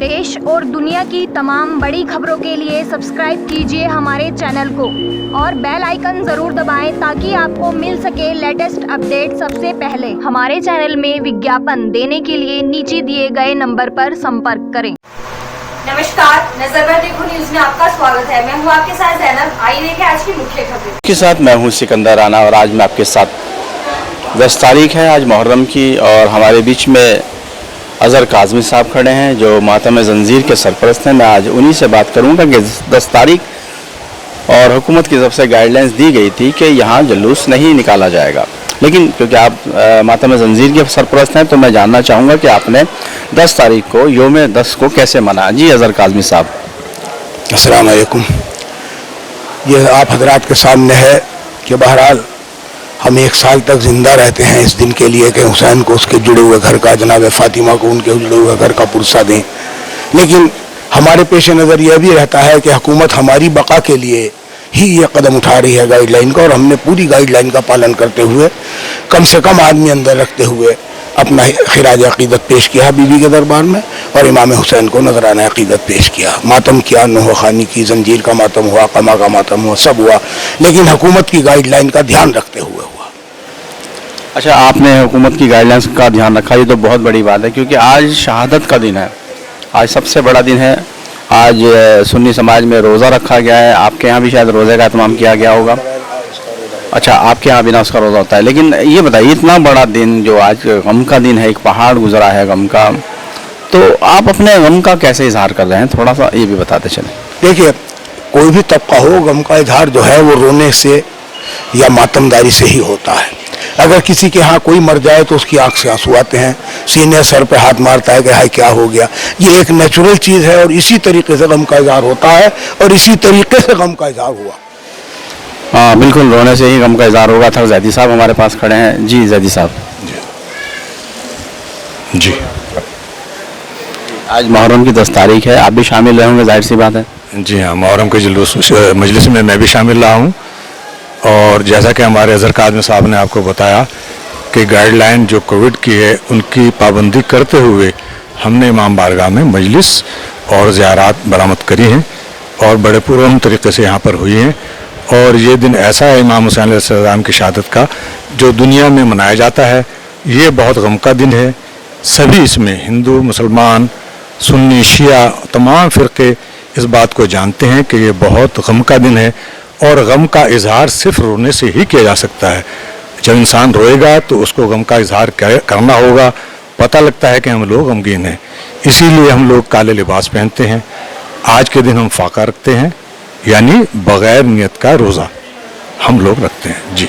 देश और दुनिया की तमाम बड़ी खबरों के लिए सब्सक्राइब कीजिए हमारे चैनल को और बेल आइकन जरूर दबाएं ताकि आपको मिल सके लेटेस्ट अपडेट सबसे पहले। हमारे चैनल में विज्ञापन देने के लिए नीचे दिए गए नंबर पर संपर्क करें। नमस्कार, नजर देखो न्यूज में आपका स्वागत है। मैं हूँ आपके साथ जैनब। आइए देखें आज की मुख्य खबरें के साथ। मैं हूँ सिकंदर राना और आज मैं आपके साथ 10 तारीख है आज मुहर्रम की, और हमारे बीच में अज़हर काज़मी साहब खड़े हैं जो मातम ज़ंजीर के सरपरस्त हैं। मैं आज उन्हीं से बात करूंगा कि 10 तारीख और हुकूमत की तरफ से गाइडलाइंस दी गई थी कि यहाँ जुलूस नहीं निकाला जाएगा, लेकिन क्योंकि आप मातम ज़ंजीर के सरपरस्त हैं तो मैं जानना चाहूँगा कि आपने 10 तारीख को योम 10 को कैसे मनाया। जी अज़हर काज़मी साहब। अस्सलाम वालेकुम। ये आप हजरात के सामने है कि बहरहाल हम 1 साल तक ज़िंदा रहते हैं इस दिन के लिए कि हुसैन को उसके जुड़े हुए घर का, जनाब फ़ातिमा को उनके जुड़े हुए घर का पुरसा दें, लेकिन हमारे पेश नज़र यह भी रहता है कि हुकूमत हमारी बका के लिए ही ये कदम उठा रही है गाइडलाइन का, और हमने पूरी गाइडलाइन का पालन करते हुए कम से कम आदमी अंदर रखते हुए अपना खिराज अक़ीदत पेश किया बीबी के दरबार में, और इमाम हुसैन को नजराना अक़ीदत पेश किया। मातम किया, नूह खानी की, जंजीर का मातम हुआ, कमा का मातम हुआ, सब हुआ, लेकिन हुकूमत की गाइडलाइन का ध्यान रखते हुए हुआ। अच्छा, आपने हुकूमत की गाइडलाइंस का ध्यान रखा, ये तो बहुत बड़ी बात है क्योंकि आज शहादत का दिन है, आज सबसे बड़ा दिन है। आज सुन्नी समाज में रोज़ा रखा गया है, आपके यहाँ भी शायद रोज़े का एहतमाम किया गया होगा। अच्छा, आपके यहाँ बिना उसका रोज़ा होता है, लेकिन ये बताइए इतना बड़ा दिन जो आज गम का दिन है, एक पहाड़ गुजरा है गम का, तो आप अपने गम का कैसे इजहार कर रहे हैं, थोड़ा सा ये भी बताते चलें। देखिए, कोई भी तबका हो, गम का इजहार जो है वो रोने से या मातमदारी से ही होता है। अगर किसी के यहाँ कोई मर जाए तो उसकी आंख से आंसू आते हैं, सीने सर पे हाथ मारता है कि हाय क्या हो गया। ये एक नेचुरल चीज़ है और इसी तरीके से गम का इजहार होता है, और इसी तरीके से गम का इजहार हुआ। हाँ बिल्कुल, रोने से ही गम का इजहार होगा था। जैदी साहब हमारे पास खड़े हैं। जी जैदी साहब। जी, आज मुहर्रम की 10 तारीख है, आप भी शामिल रहे होंगे, जाहिर सी बात है। जी हाँ, मुहर्रम के जुलूस मजलिस में मैं भी शामिल रहा हूँ, और जैसा कि हमारे अज़हर काज़मी साहब ने आपको बताया कि गाइडलाइन जो कोविड की है उनकी पाबंदी करते हुए हमने इमाम बारगाह में मजलिस और ज़ियारात बरामद करी हैं, और बड़े पुरअमन तरीके से यहाँ पर हुई हैं। और ये दिन ऐसा है इमाम हुसैन अलैहिस्सलाम की शहादत का जो दुनिया में मनाया जाता है। ये बहुत गम का दिन है। सभी इसमें हिंदू, मुसलमान, सुन्नी, शिया, तमाम फ़िरक़े इस बात को जानते हैं कि ये बहुत गम का दिन है, और गम का इजहार सिर्फ रोने से ही किया जा सकता है। जब इंसान रोएगा तो उसको गम का इजहार करना होगा, पता लगता है कि हम लोग गमगीन हैं, इसीलिए हम लोग काले लिबास पहनते हैं। आज के दिन हम फाका रखते हैं, यानी बग़ैर नियत का रोज़ा हम लोग रखते हैं। जी,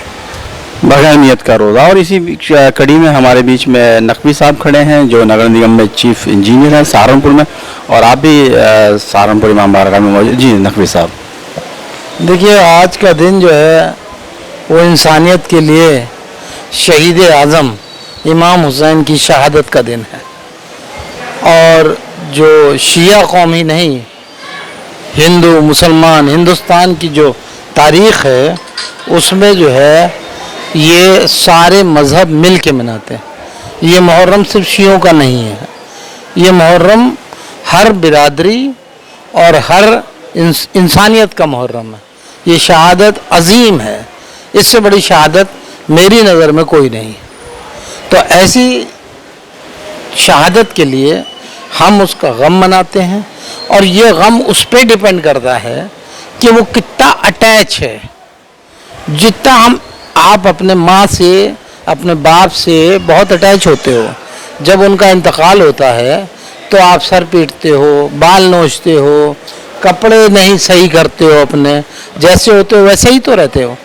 बग़ैर नियत का रोज़ा। और इसी कड़ी में हमारे बीच में नकवी साहब खड़े हैं जो नगर निगम में चीफ इंजीनियर हैं सहारनपुर में, और आप भी सहारनपुर इमाम बारगाह में मौजूद। जी नकवी साहब। देखिए, आज का दिन जो है वो इंसानियत के लिए शहीद आज़म इमाम हुसैन की शहादत का दिन है, और जो शिया कौम ही नहीं, हिंदू, मुसलमान, हिंदुस्तान की जो तारीख़ है उसमें जो है ये सारे मज़हब मिल के मनाते हैं। ये मुहर्रम सिर्फ शियों का नहीं है, ये मुहर्रम हर बिरादरी और हर इंसानियत का मुहर्रम है। ये शहादत अजीम है, इससे बड़ी शहादत मेरी नज़र में कोई नहीं। तो ऐसी शहादत के लिए हम उसका गम मनाते हैं, और ये गम उस पर डिपेंड करता है कि वो कितना अटैच है। जितना आप अपने माँ से, अपने बाप से बहुत अटैच होते हो, जब उनका इंतकाल होता है तो आप सर पीटते हो, बाल नोचते हो, कपड़े नहीं सही करते हो, अपने जैसे होते हो वैसे ही तो रहते हो।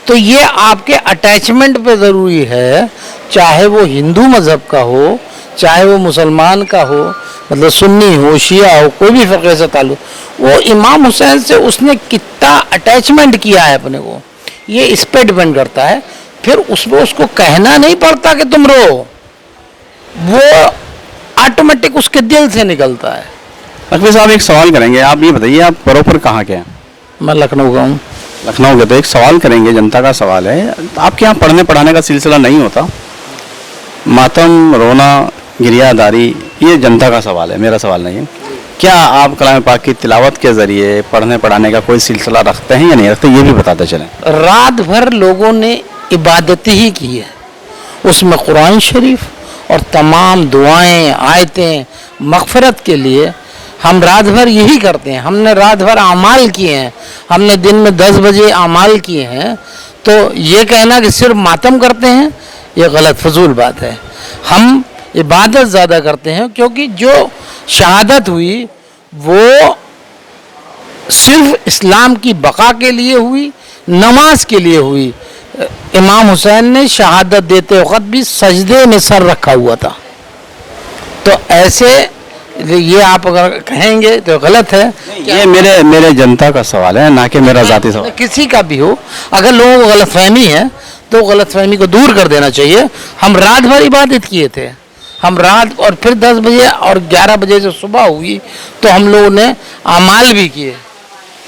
तो ये आपके अटैचमेंट पे ज़रूरी है, चाहे वो हिंदू मज़हब का हो, चाहे वो मुसलमान का हो, मतलब सुन्नी हो, शिया हो, कोई भी फ़िरक़े से ताल्लुक़, वो इमाम हुसैन से उसने कितना अटैचमेंट किया है अपने को, ये इस पर डिपेंड करता है। फिर उसमें उसको कहना नहीं पड़ता कि तुम रो, वो ऑटोमेटिक उसके दिल से निकलता है। नकवी साहब एक सवाल करेंगे, आप ये बताइए आप प्रॉपर कहाँ के हैं? मैं लखनऊ का हूँ। लखनऊ के। तो एक सवाल करेंगे, जनता का सवाल है, आपके यहाँ पढ़ने पढ़ाने का सिलसिला नहीं होता? मातम, रोना, गिरियादारी, ये जनता का सवाल है, मेरा सवाल नहीं है। क्या आप कलाम पाक की तिलावत के ज़रिए पढ़ने पढ़ाने का कोई सिलसिला रखते हैं या नहीं रखते, ये भी बताते चलें। रात भर लोगों ने इबादत ही की है, उसमें कुरान शरीफ और तमाम दुआएं आयतें मग़फ़िरत के लिए हम रात भर यही करते हैं। हमने रात भर अमाल किए हैं, हमने दिन में 10 बजे अमाल किए हैं। तो ये कहना कि सिर्फ मातम करते हैं, ये गलत फजूल बात है। हम इबादत ज़्यादा करते हैं, क्योंकि जो शहादत हुई वो सिर्फ इस्लाम की बका के लिए हुई, नमाज के लिए हुई। इमाम हुसैन ने शहादत देते वक्त भी सजदे में सर रखा हुआ था। तो ऐसे ये आप अगर कहेंगे तो गलत है। ये मेरे जनता का सवाल है, ना कि मेरा ज़ाती सवाल। किसी का भी हो, अगर लोगों को गलतफहमी है तो गलतफहमी को दूर कर देना चाहिए। हम रात भर इबादत किए थे, हम रात, और फिर 10 बजे और 11 बजे से सुबह हुई तो हम लोगों ने अमाल भी किए,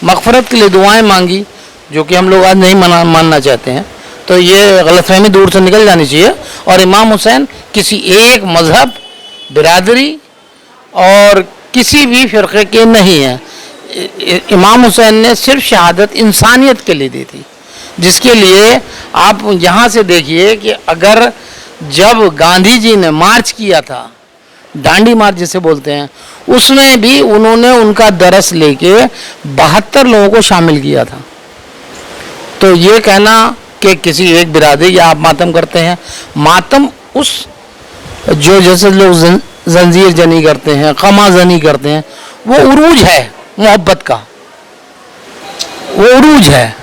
मग़फ़िरत के लिए दुआएं मांगी, जो कि हम लोग आज नहीं मानना चाहते हैं। तो ये गलतफहमी दूर से निकल जानी चाहिए। और इमाम हुसैन किसी एक मज़हब, बिरादरी और किसी भी फ़िरक़े के नहीं हैं। इमाम हुसैन ने सिर्फ शहादत इंसानियत के लिए दी थी, जिसके लिए आप यहाँ से देखिए कि अगर जब गांधी जी ने मार्च किया था, दांडी मार्च जिसे बोलते हैं, उसमें भी उन्होंने उनका दरस लेके 72 लोगों को शामिल किया था। तो ये कहना कि किसी एक बिरादरी या आप मातम करते हैं, मातम उस जो जैसे लोग जंजीर जनी करते हैं, खमा जनी करते हैं, वो उरूज है मोहब्बत का, वो उरूज है।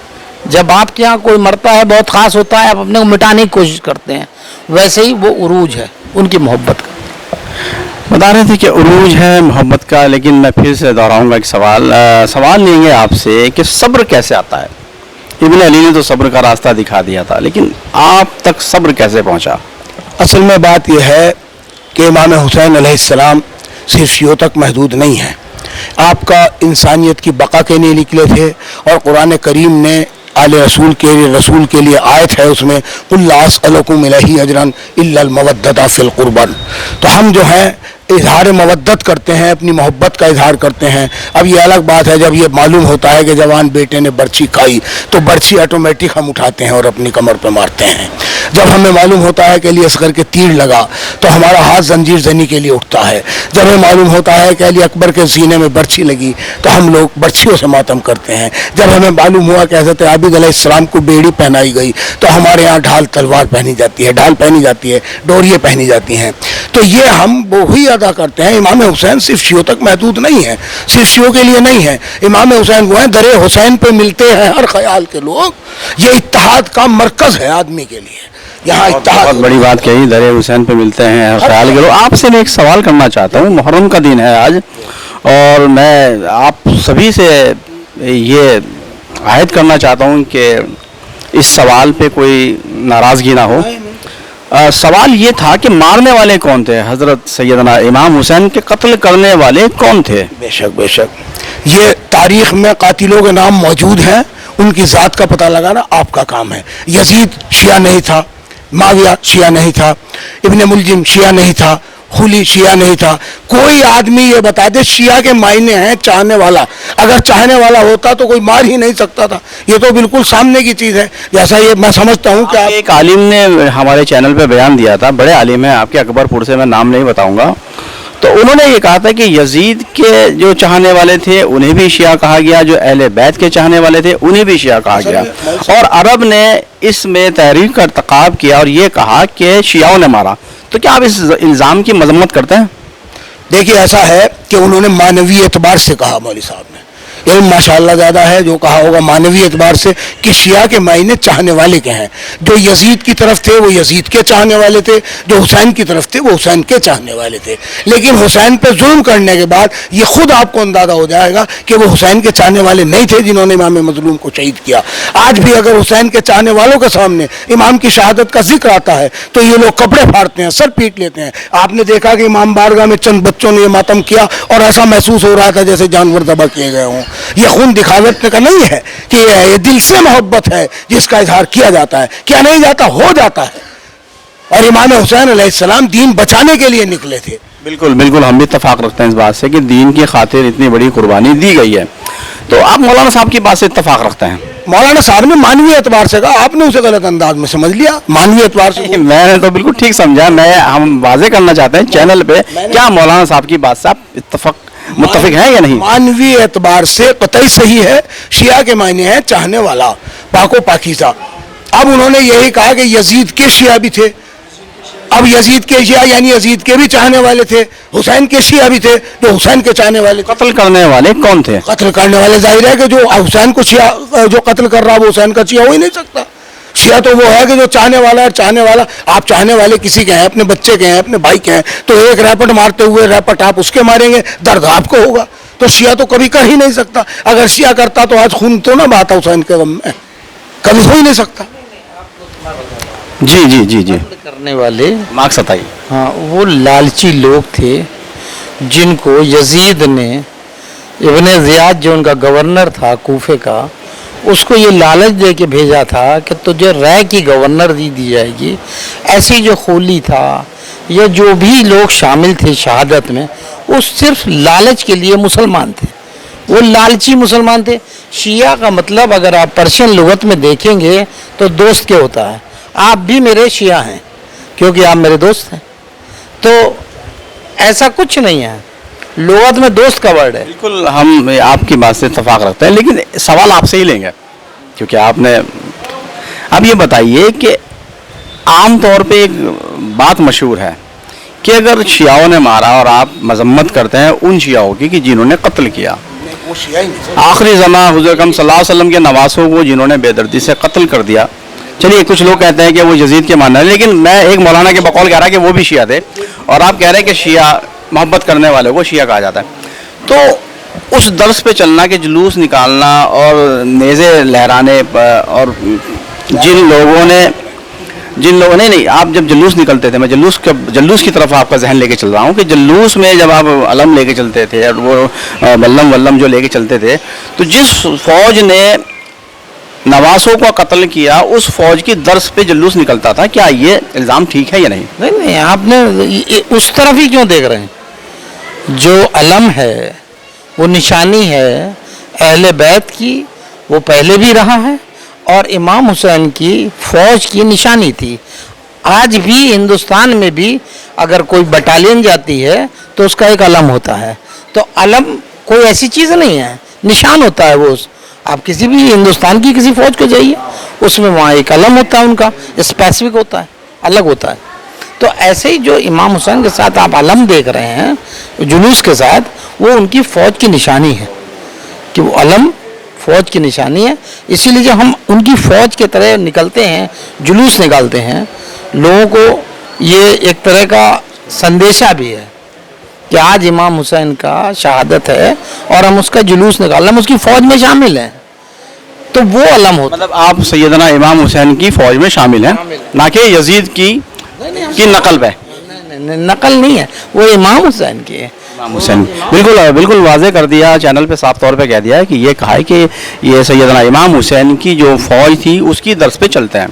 जब आपके यहाँ कोई मरता है, बहुत ख़ास होता है, आप अपने को मिटाने की कोशिश करते हैं, वैसे ही वो उरूज है उनकी मोहब्बत का। बता रहे थे कि उरूज है मोहब्बत का, लेकिन मैं फिर से दोहराऊंगा एक सवाल लेंगे आपसे कि सब्र कैसे आता है। इब्न अली ने तो सब्र का रास्ता दिखा दिया था, लेकिन आप तक सब्र कैसे पहुंचा? असल में बात यह है कि इमाम हुसैन अलैहिस्सलाम सिर्फ शियों तक महदूद नहीं है, आपका इंसानियत की बका के लिए निकले थे। और कुरान करीम ने आले रसूल के लिए आयत है, उसमें कुल ला असअलुकुम अलैहि अजरन इल्लल मवद्दता फिल कुर्बन। तो हम जो हैं इजहार मवद्दत करते हैं, अपनी मोहब्बत का इजहार करते हैं। अब ये अलग बात है जब ये मालूम होता है कि जवान बेटे ने बर्छी खाई तो बर्छी ऑटोमेटिक हम उठाते हैं और अपनी कमर पर मारते हैं। जब हमें मालूम होता है कि अली असगर के तीर लगा तो हमारा हाथ जंजीर जनी के लिए उठता है। जब हमें मालूम होता है कि अली अकबर के सीने में बर्छी लगी तो हम लोग बर्छियों से मातम करते हैं। जब हमें मालूम हुआ कि हज़रत आबिद अलैहिस्सलाम को बेड़ी पहनाई गई तो हमारे यहाँ ढाल तलवार पहनी जाती है, ढाल पहनी जाती है, डोरियाँ पहनी जाती हैं। तो ये हम वो ही अदा करते हैं। इमाम हुसैन सिर्फ शियों तक महदूद नहीं है, सिर्फ शियों के लिए नहीं है। इमाम हुसैन वो हैं, दरे हुसैन पे मिलते हैं हर ख्याल के लोग। ये इत्तेहाद का मरकज़ है आदमी के लिए। यहाँ बहुत बड़ी बात कही, दरे हुसैन पे मिलते हैं हर ख्याल के लोग। आपसे मैं एक सवाल करना चाहता हूँ। मुहर्रम का दिन है आज, और मैं आप सभी से ये आयद करना चाहता हूँ कि इस सवाल पे कोई नाराज़गी ना हो। सवाल ये था कि मारने वाले कौन थे? हज़रत सैयदना इमाम हुसैन के कत्ल करने वाले कौन थे? बेशक बेशक, ये तारीख़ में कातिलों के नाम मौजूद हैं, उनकी ज़ात का पता लगाना आपका काम है। यजीद शिया नहीं था, माविया शिया नहीं था, इब्न मुलजिम शिया नहीं था, खुली शिया नहीं था। कोई आदमी ये बता दे शिया के मायने हैं चाहने वाला। अगर चाहने वाला होता तो कोई मार ही नहीं सकता था। ये तो बिल्कुल सामने की चीज़ है। जैसा ये मैं समझता हूँ कि एक आलिम ने हमारे चैनल पे बयान दिया था, बड़े आलिम हैं आपके, अकबरपुर से, मैं नाम नहीं बताऊंगा। तो उन्होंने ये कहा था कि यजीद के जो चाहने वाले थे उन्हें भी शिया कहा गया, जो अहले बैत के चाहने वाले थे उन्हें भी शिया कहा गया। और अरब ने इसमें तहरीक का irतकाब किया और ये कहा कि शियाओं ने मारा। तो क्या आप इस इल्ज़ाम की मजम्मत करते हैं? देखिए, ऐसा है कि उन्होंने मानवी एतबार से कहा, मौलवी साहब ने इल्म माशाअल्लाह ज़्यादा है, जो कहा होगा मानवी एतबार से कि शिया के मायने चाहने वाले के हैं। जो यजीद की तरफ थे वो यजीद के चाहने वाले थे, जो हुसैन की तरफ थे वो हुसैन के चाहने वाले थे। लेकिन हुसैन पे जुल्म करने के बाद ये खुद आपको अंदाज़ा हो जाएगा कि वो हुसैन के चाहने वाले नहीं थे जिन्होंने इमाम मजलूम को शहीद किया। आज भी अगर हुसैन के चाहने वालों के सामने इमाम की शहादत का जिक्र आता है तो ये लोग कपड़े फाड़ते हैं, सर पीट लेते हैं। आपने देखा कि इमाम बारगाह में चंद बच्चों ने ये मातम किया और ऐसा महसूस हो रहा था जैसे जानवर ज़बह किए गए हों। ये खून दिखावट का नहीं है कि ये दिल से मोहब्बत है जिसका इजहार किया जाता है, क्या नहीं जाता, हो जाता है। और इमाम हुसैन अलैहिस्सलाम दीन बचाने के लिए निकले थे। बिल्कुल बिल्कुल, हम भी इत्तेफाक रखते हैं इस बात से कि दीन की खातिर इतनी बड़ी कुर्बानी दी गई है। तो आप मौलाना साहब की बात से इत्तेफाक रखते हैं? मौलाना साहब ने मानवीय एतबार से कहा, आपने उसे गलत अंदाज में समझ लिया। मानवीय एतबार से मैंने तो बिल्कुल ठीक समझा। हम वाजे करना चाहते हैं चैनल पे, क्या मौलाना साहब की बात से आप मुत्तफिक हैं या नहीं? मानवीय एतबार से कतई सही है। शिया के मायने हैं चाहने वाला, पाको पाकीज़ा। अब उन्होंने यही कहा कि यजीद के शिया भी थे। अब यजीद के शिया यानी यजीद के भी चाहने वाले थे, हुसैन के शिया भी थे जो हुसैन के चाहने वाले थे। कत्ल करने वाले कौन थे? कत्ल करने वाले जाहिर है कि जो हुसैन को शिया जो कत्ल कर रहा है वो हुसैन का शिया हो ही नहीं सकता। शिया तो वो है कि जो चाहने वाला है। चाहने वाला, आप चाहने वाले किसी के हैं, अपने बच्चे के हैं, अपने भाई के हैं, तो एक रैपट मारते हुए रैपट आप उसके मारेंगे, दर्द आपको होगा। तो शिया तो कभी कर ही नहीं सकता। अगर शिया करता तो आज खून तो ना बहाता हुसैन के गम में, कभी हो ही नहीं सकता। जी जी जी जी, करने वाले मार्क्स बताइए। हाँ, वो लालची लोग थे जिनको यजीद ने, इब्ने ज़ियाद जो उनका गवर्नर था कूफे का, उसको ये लालच दे के भेजा था कि तुझे रह की गवर्नर दी जाएगी। ऐसी जो खोली था या जो भी लोग शामिल थे शहादत में, वो सिर्फ लालच के लिए मुसलमान थे। वो लालची मुसलमान थे। शिया का मतलब अगर आप पर्शियन लुगत में देखेंगे तो दोस्त के होता है। आप भी मेरे शिया हैं क्योंकि आप मेरे दोस्त हैं। तो ऐसा कुछ नहीं है, लुगत में दोस्त का वर्ड है। बिल्कुल, हम आपकी बात से इत्तेफाक रखते हैं, लेकिन सवाल आपसे ही लेंगे क्योंकि आपने, अब ये बताइए कि आम तौर पे एक बात मशहूर है कि अगर शियाओं ने मारा और आप मजम्मत करते हैं उन शियाओं की कि जिन्होंने कत्ल किया, वो शिया ही नहीं। आखिरी ज़मा हुज़ूर अकरम सल्लल्लाहु अलैहि वसल्लम के नवासों को जिन्होंने बेदर्दी से कत्ल कर दिया। चलिए, कुछ लोग कहते हैं कि वो यजीद के मानने, लेकिन मैं एक मौलाना के बकौल कह रहा कि वो भी शिया थे, और आप कह रहे हैं कि शिया मोहब्बत करने वाले को शिया कहा जाता है। तो उस दर्स पे चलना कि जुलूस निकालना और नेज़े लहराने और जिन लोगों ने नहीं, आप जब जुलूस निकलते थे, मैं जुलूस की तरफ आपका जहन लेके चल रहा हूँ कि जुलूस में जब आप अलम लेके चलते थे और वो बल्लम जो लेके चलते थे, तो जिस फौज ने नवासों को कत्ल किया उस फौज की दर्स पे जुलूस निकलता था, क्या ये इल्ज़ाम ठीक है या नहीं? नहीं, आपने उस तरफ ही क्यों देख रहे हैं? जो अलम है वो निशानी है अहले बैत की, वो पहले भी रहा है, और इमाम हुसैन की फौज की निशानी थी। आज भी हिंदुस्तान में भी अगर कोई बटालियन जाती है तो उसका एक अलम होता है। तो अलम कोई ऐसी चीज़ नहीं है, निशान होता है वो। आप किसी भी हिंदुस्तान की किसी फौज को जाइए, उसमें वहाँ एक अलम होता है, उनका स्पेसिफिक होता है, अलग होता है। तो ऐसे ही जो इमाम हुसैन के साथ आप अलम देख रहे हैं जुलूस के साथ, वो उनकी फौज की निशानी है कि वो अलम फौज की निशानी है। इसीलिए जब हम उनकी फौज के तरह निकलते हैं, जुलूस निकालते हैं, लोगों को ये एक तरह का संदेशा भी है कि आज इमाम हुसैन का शहादत है और हम उसका जुलूस निकाल, हम उसकी फौज में शामिल हैं, तो वो अलम होता। मतलब आप सैयदना इमाम हुसैन की फौज में शामिल हैं, ना कि यजीद की नकल पे? नकल नहीं है, वो इमाम हुसैन की है। इमाम हुसैन बिल्कुल वाजे कर दिया, चैनल पे साफ तौर पे कह दिया है कि ये कहा है कि ये सैयदना इमाम हुसैन की जो फौज थी उसकी दर्स पे चलते हैं।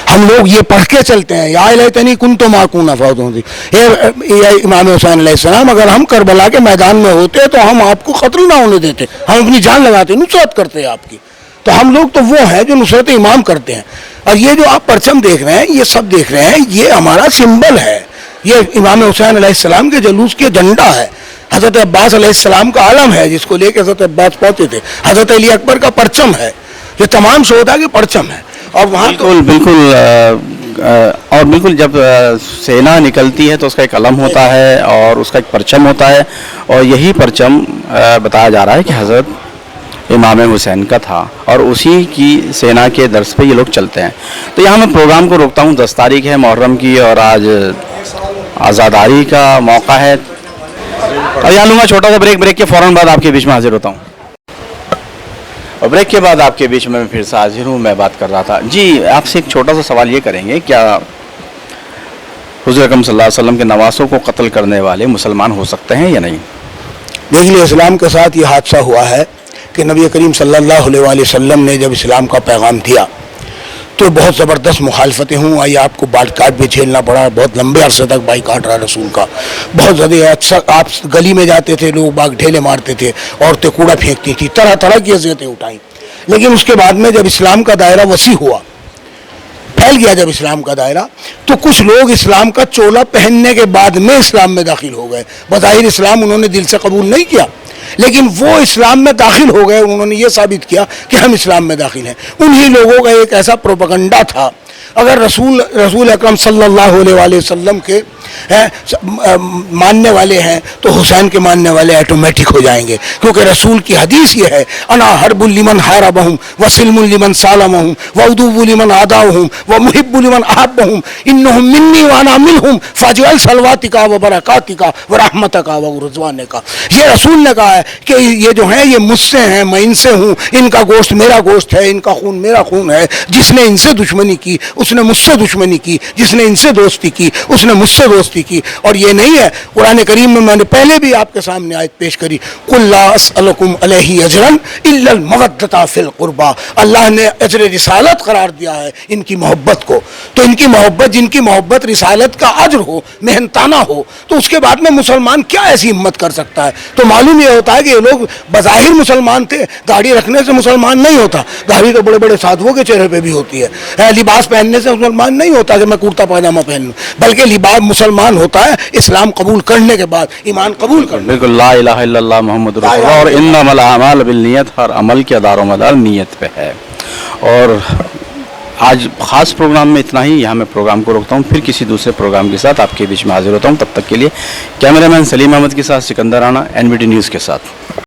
हम लोग ये पढ़ के चलते हैं, या लैतनी कुन्तो माकूना फौज़न, ये इमाम हुसैन अलैहिस्सलाम अगर हम करबला के मैदान में होते तो हम आपको कत्ल ना होने देते, हम अपनी जान लगाते, नुसरत करते आपकी। तो हम लोग तो वो हैं जो नुसरत इमाम करते हैं। और ये जो आप परचम देख रहे हैं, ये सब देख रहे हैं, ये हमारा सिंबल है। ये इमाम हुसैन अलैहिस्सलाम के जुलूस के झंडा है। हज़रत अब्बास अलैहिस्सलाम का आलम है जिसको लेके हज़रत अब्बास पहुंचे थे। हज़रत अली अकबर का परचम है, ये तमाम शोहदा के परचम है। और वहाँ बिल्कुल जब सेना निकलती है तो उसका एक अलम होता है और उसका एक परचम होता है, और यही परचम बताया जा रहा है कि हज़रत इमाम हुसैन का था और उसी की सेना के दर्स पे ये लोग चलते हैं। तो यहाँ मैं प्रोग्राम को रोकता हूँ। 10 तारीख है मुहर्रम की और आज आज़ादारी का मौका है। और यहाँ लूँगा छोटा सा ब्रेक के फ़ौरन बाद आपके बीच में हाजिर होता हूँ। और ब्रेक के बाद आपके बीच में मैं फिर से हाजिर हूँ। मैं बात कर रहा था जी, आपसे एक छोटा सा सवाल ये करेंगे, क्या हुज़ूर अकरम सल्लल्लाहु अलैहि वसल्लम के नवासों को कत्ल करने वाले मुसलमान हो सकते हैं या नहीं? देख लीजिए, इस्लाम के साथ ये हादसा हुआ है कि नबी करीम सल्लल्लाहु अलैहि वसल्लम ने जब इस्लाम का पैगाम दिया तो बहुत ज़बरदस्त मुखालफतें हूँ, आई आपको बाइकाट भी झेलना पड़ा, बहुत लंबे अरसे तक बाइकाट रहा रसूल का, बहुत ज़्यादा। अच्छा, आप गली में जाते थे, लोग बाग ढेले मारते थे, औरतें कूड़ा फेंकती थी, तरह तरह की अज़ियतें उठाई। लेकिन उसके बाद में जब इस्लाम का दायरा वसी हुआ, फैल गया जब इस्लाम का दायरा, तो कुछ लोग इस्लाम का चोला पहनने के बाद में इस्लाम में दाखिल हो गए। बज़ाहिर इस्लाम उन्होंने दिल से कबूल नहीं किया, लेकिन वो इस्लाम में दाखिल हो गए, उन्होंने ये साबित किया कि हम इस्लाम में दाखिल हैं। उन्हीं लोगों का एक ऐसा प्रोपेगेंडा था, अगर रसूल अकरम सल्लल्लाहु अलैहि वसल्लम के मानने वाले हैं तो हुसैन के मानने वाले ऑटोमेटिक हो जाएंगे, क्योंकि रसूल की हदीस ये है, अना हरबुल लिमन हारबहुम व सिल्मुल लिमन सालमहुम व उदुबुल लिमन आदाहुम व मुहिब्बुल लिमन अहब्बहुम इन्नहुम मिन्नी व अना मिनहुम फजअल सलवातिका व बरकातिका व रहमतका व रिज़वानका। ये रसूल ने कहा है कि ये जो हैं ये मुझसे हैं, मैं इनसे हूँ, इनका गोश्त मेरा गोश्त है, इनका खून मेरा खून है। जिसने इनसे दुश्मनी की उसने मुझसे दुश्मनी की, जिसने इनसे दोस्ती की उसने मुझसे दोस्ती की। और ये नहीं है, कुरान करीम में मैंने पहले भी आपके सामने आयत पेश करी, कुल ला अस्अलुकुम अलैहि अजरन इल्लल मवद्दता फिल कुर्बा। अल्लाह ने अजर रिसालत करार दिया है इनकी मोहब्बत को, तो इनकी मोहब्बत, जिनकी मोहब्बत रिसालत का अजर हो, मेहनताना हो, तो उसके बाद में मुसलमान क्या ऐसी हिम्मत कर सकता है। तो मालूम ये होता है कि ये लोग बज़ाहिर मुसलमान थे, दाढ़ी रखने से मुसलमान नहीं होता, दाढ़ी तो बड़े बड़े साधुओं के चेहरे पे भी होती है। लिबास पहनने से मुसलमान नहीं होता कि मैं कुर्ता पायजामा पहन लूँ, बल्कि लिबास मुसलमान होता है इस्लाम कबूल करने के बाद, ईमान कबूल करने। बिल्कुल, ला इलाहा इल्लल्लाह मुहम्मद रसूलुल्लाह, और इन्नमल अमाल बिन्नियत, हर अमल के दारो मदार नियत पे है। और आज ख़ास प्रोग्राम में इतना ही, यहाँ मैं प्रोग्राम को रोकता हूँ, फिर किसी दूसरे प्रोग्राम के साथ आपके बीच में हाजिर होता हूँ। तब तक के लिए कैमरामैन सलीम अहमद के साथ सिकंदर राणा, NBT न्यूज़ के साथ।